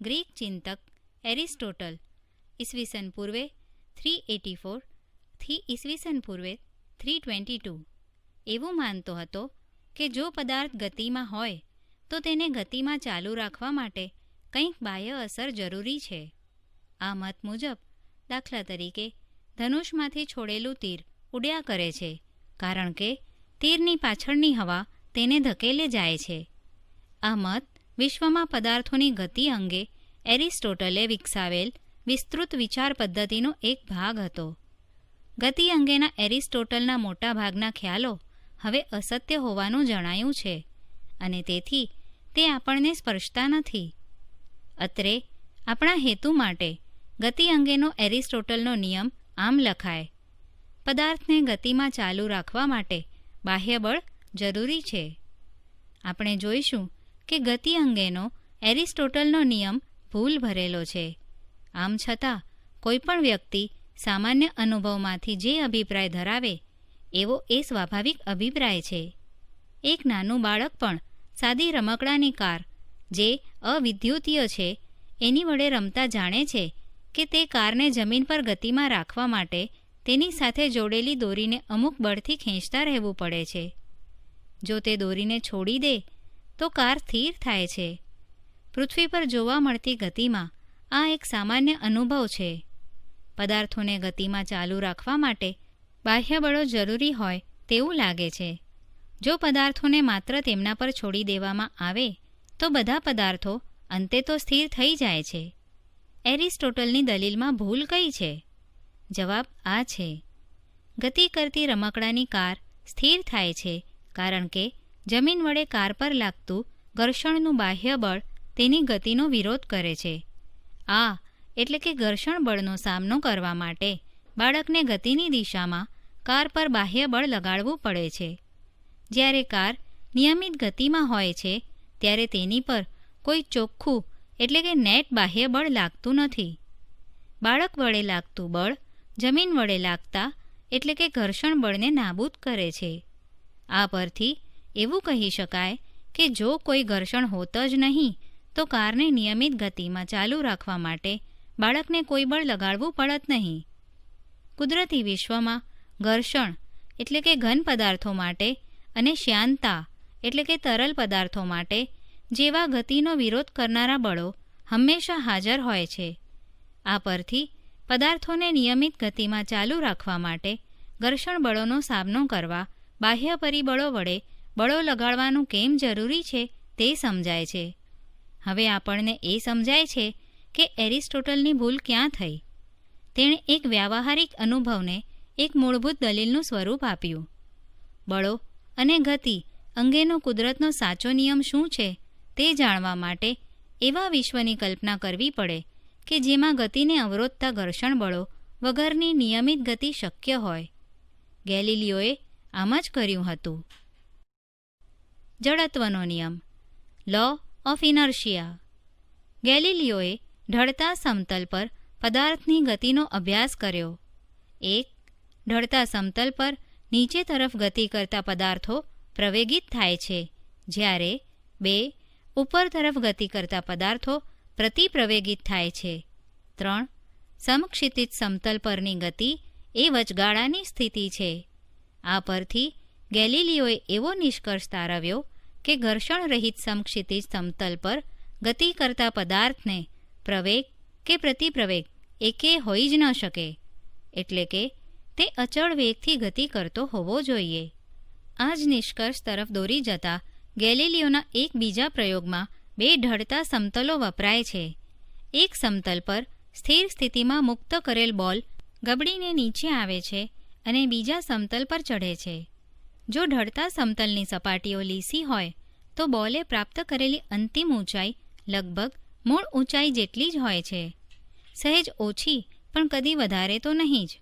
Speaker 2: ગ્રીક ચિંતક એરિસ્ટોટલ ઈસવીસન પૂર્વે 384 થી ઈસવીસન પૂર્વે 322 એવું માનતો હતો કે જો પદાર્થ ગતિમાં હોય તો તેને ગતિમાં ચાલુ રાખવા માટે કંઈક બાહ્ય અસર જરૂરી છે. આ મત મુજબ દાખલા તરીકે ધનુષમાંથી છોડેલું તીર ઉડ્યા કરે છે, કારણ કે તીરની પાછળની હવા તેને ધકેલે જાય છે. આ મત વિશ્વમાં પદાર્થોની ગતિ અંગે એરિસ્ટોટલે વિકસાવેલ વિસ્તૃત વિચાર પદ્ધતિનો એક ભાગ હતો. ગતિ અંગેના એરિસ્ટોટલના મોટા ભાગના ખ્યાલો હવે અસત્ય હોવાનું જણાયું છે, અને તેથી તે આપણને સ્પર્શતા નથી. અત્રે આપણા હેતુ માટે ગતિ અંગેનો એરિસ્ટોટલનો નિયમ આમ લખાય: પદાર્થને ગતિમાં ચાલુ રાખવા માટે બાહ્ય બળ જરૂરી છે. આપણે જોઈશું કે ગતિ અંગેનો એરિસ્ટોટલનો નિયમ ભૂલ ભરેલો છે. આમ છતાં કોઈપણ વ્યક્તિ સામાન્ય અનુભવમાંથી જે અભિપ્રાય ધરાવે એવો એ સ્વાભાવિક અભિપ્રાય છે. એક નાનું બાળક પણ સાદી રમકડાની કાર, જે અવિદ્યુતીય છે, એની વડે રમતા જાણે છે કે તે કારને જમીન પર ગતિમાં રાખવા માટે તેની સાથે જોડેલી દોરીને અમુક બળથી ખેંચતા રહેવું પડે છે. જો તે દોરીને છોડી દે તો કાર સ્થિર થાય છે. પૃથ્વી પર જોવા મળતી ગતિમાં આ એક સામાન્ય અનુભવ છે. પદાર્થોને ગતિમાં ચાલુ રાખવા માટે બાહ્ય બળો જરૂરી હોય તેવું લાગે છે. જો પદાર્થોને માત્ર તેમના પર છોડી દેવામાં આવે તો બધા પદાર્થો અંતે તો સ્થિર થઈ જાય છે. એરિસ્ટોટલની દલીલમાં ભૂલ કઈ છે? જવાબ આ છે: ગતિ કરતી રમકડાની કાર સ્થિર થાય છે કારણ કે જમીન વડે કાર પર લાગતું ઘર્ષણનું બાહ્ય બળ તેની ગતિનો વિરોધ કરે છે. આ એટલે કે ઘર્ષણ બળનો સામનો કરવા માટે બાળકને ગતિની દિશામાં કાર પર બાહ્ય બળ લગાડવું પડે છે. જ્યારે કાર નિયમિત ગતિમાં હોય છે ત્યારે તેની પર કોઈ ચોખ્ખું એટલે કે નેટ બાહ્ય બળ લાગતું નથી. બાળક વડે લાગતું બળ જમીન વડે લાગતા એટલે કે ઘર્ષણ બળને નાબૂદ કરે છે. આ પરથી એવું કહી શકાય કે જો કોઈ ઘર્ષણ હોત જ નહીં તો કારને નિયમિત ગતિમાં ચાલુ રાખવા માટે બાળકને કોઈ બળ લગાડવું પડત નહીં. કુદરતી વિશ્વમાં ઘર્ષણ એટલે કે ઘન પદાર્થો માટે અને શ્યાનતા એટલે કે તરલ પદાર્થો માટે જેવા ગતિનો વિરોધ કરનારા બળો હંમેશા હાજર હોય છે. આ પરથી પદાર્થોને નિયમિત ગતિમાં ચાલુ રાખવા માટે ઘર્ષણ બળોનો સામનો કરવા બાહ્ય પરિબળો વડે બળો લગાડવાનું કેમ જરૂરી છે તે સમજાય છે. હવે આપણને એ સમજાય છે કે એરિસ્ટોટલની ભૂલ ક્યાં થઈ. તેણે એક વ્યાવહારિક અનુભવને એક મૂળભૂત દલીલનું સ્વરૂપ આપ્યું. બળો અને ગતિ અંગેનો કુદરતનો સાચો નિયમ શું છે તે જાણવા માટે એવા વિશ્વની કલ્પના કરવી પડે કે જેમાં ગતિને અવરોધતા ઘર્ષણ બળો વગરની નિયમિત ગતિ શક્ય હોય. ગેલિલિયોએ આમ જ કર્યું હતું. જડત્વનો નિયમ, લો ઓફ ઇનર્શિયા. ગેલિલિયોએ ઢળતા સમતલ પર પદાર્થની ગતિનો અભ્યાસ કર્યો. 1. ઢળતા સમતલ પર નીચે તરફ ગતિ કરતા પદાર્થો પ્રવેગિત થાય છે, જ્યારે 2. ઉપર તરફ ગતિ કરતા પદાર્થો પ્રતિપ્રવેગિત થાય છે. 3. સમક્ષિતિજ સમતલ પરની ગતિ એ વચગાળાની સ્થિતિ છે. આ પરથી ગેલિલિયોએ એવો નિષ્કર્ષ તારવ્યો કે ઘર્ષણ રહિત સમક્ષિતિજ સમતલ પર ગતિ કરતા પદાર્થને પ્રવેગ કે પ્રતિપ્રવેગ એકે હોઈ જ ન શકે, એટલે કે તે અચળ વેગથી ગતિ કરતો હોવો જોઈએ. આ જ નિષ્કર્ષ તરફ દોરી જતા ગેલિલિયોના એક બીજા પ્રયોગમાં 2 ઢળતા સમતલો વપરાય છે. એક સમતલ પર સ્થિર સ્થિતિમાં મુક્ત કરેલ બોલ ગબડીને નીચે આવે છે અને બીજા સમતલ પર ચઢે છે. જો ઢળતા સમતલની સપાટીઓ લીસી હોય તો બોલે પ્રાપ્ત કરેલી અંતિમ ઊંચાઈ લગભગ મૂળ ઊંચાઈ જેટલી જ હોય છે, સહેજ ઓછી પણ કદી વધારે તો નહીં જ.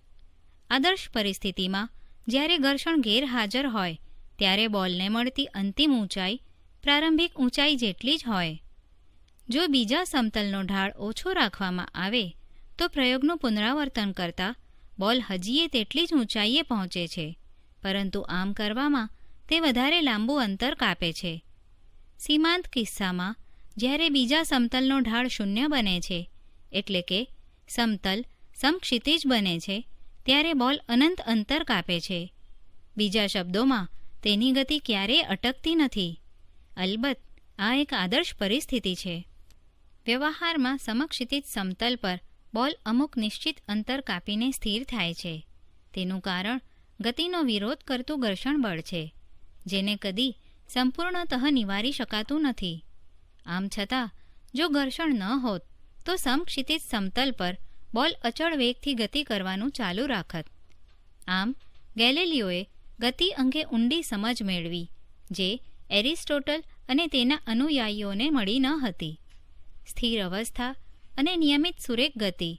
Speaker 2: આદર્શ પરિસ્થિતિમાં જ્યારે ઘર્ષણ ગેરહાજર હોય ત્યારે બોલને મળતી અંતિમ ઊંચાઈ પ્રારંભિક ઊંચાઈ જેટલી જ હોય. જો બીજા સમતલનો ઢાળ ઓછો રાખવામાં આવે તો પ્રયોગનું પુનરાવર્તન કરતાં બોલ હજીએ તેટલી જ ઊંચાઈએ પહોંચે છે, પરંતુ આમ કરવામાં તે વધારે લાંબુ અંતર કાપે છે. સીમાંત કિસ્સામાં જ્યારે બીજા સમતલનો ઢાળ 0 બને છે, એટલે કે સમતલ સમક્ષિતિજ બને છે, ત્યારે બોલ અનંત અંતર કાપે છે. બીજા શબ્દોમાં તેની ગતિ ક્યારેય અટકતી નથી. અલબત્ત આ એક આદર્શ પરિસ્થિતિ છે. વ્યવહારમાં સમક્ષિતિજ સમતલ પર બોલ અમુક નિશ્ચિત અંતર કાપીને સ્થિર થાય છે. તેનું કારણ ગતિનો વિરોધ કરતું ઘર્ષણ બળ છે, જેને કદી સંપૂર્ણતઃ નિવારી શકાતું નથી. આમ છતાં જો ઘર્ષણ ન હોત તો સમક્ષિતિજ સમતલ પર બોલ અચળ વેગથી ગતિ કરવાનું ચાલુ રાખત. આમ ગેલિલિયોએ ગતિ અંગે ઊંડી સમજ મેળવી, જે એરિસ્ટોટલ અને તેના અનુયાયીઓને મળી ન હતી. સ્થિર અવસ્થા અને નિયમિત સુરેખ ગતિ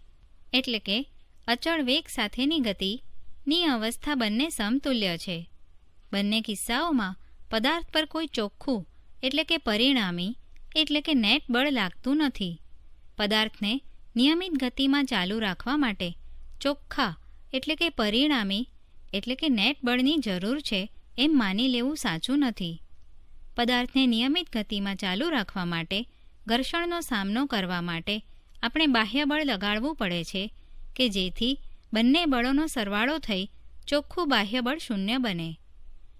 Speaker 2: એટલે કે અચળ વેગ સાથેની ગતિની અવસ્થા બંને સમતુલ્ય છે. બંને કિસ્સાઓમાં પદાર્થ પર કોઈ ચોખ્ખું એટલે કે પરિણામી એટલે કે નેટ બળ લાગતું નથી. પદાર્થને નિયમિત ગતિમાં ચાલુ રાખવા માટે ચોખ્ખા એટલે કે પરિણામી એટલે કે નેટ બળની જરૂર છે એમ માની લેવું સાચું નથી. પદાર્થને નિયમિત ગતિમાં ચાલુ રાખવા માટે ઘર્ષણનો સામનો કરવા માટે આપણે બાહ્ય બળ લગાડવું પડે છે કે જેથી બંને બળોનો સરવાળો થઈ ચોખ્ખું બાહ્ય બળ 0 બને.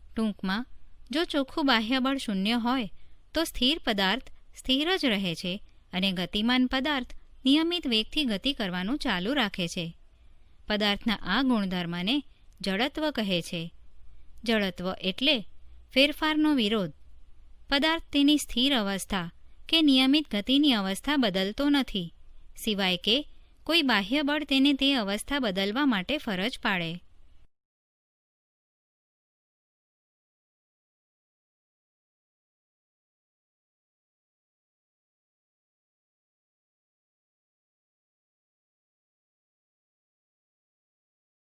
Speaker 2: ટૂંકમાં જો ચોખ્ખું બાહ્ય બળ 0 હોય તો સ્થિર પદાર્થ સ્થિર જ રહે છે અને ગતિમાન પદાર્થ નિયમિત વેગથી ગતિ કરવાનું ચાલુ રાખે છે. પદાર્થના આ ગુણધર્મને જડત્વ કહે છે. જડત્વ એટલે ફેરફારનો વિરોધ. પદાર્થ તેની સ્થિર અવસ્થા કે નિયમિત ગતિની અવસ્થા બદલતો નથી, સિવાય કે કોઈ બાહ્ય બળ તેને તે અવસ્થા બદલવા માટે ફરજ પાડે.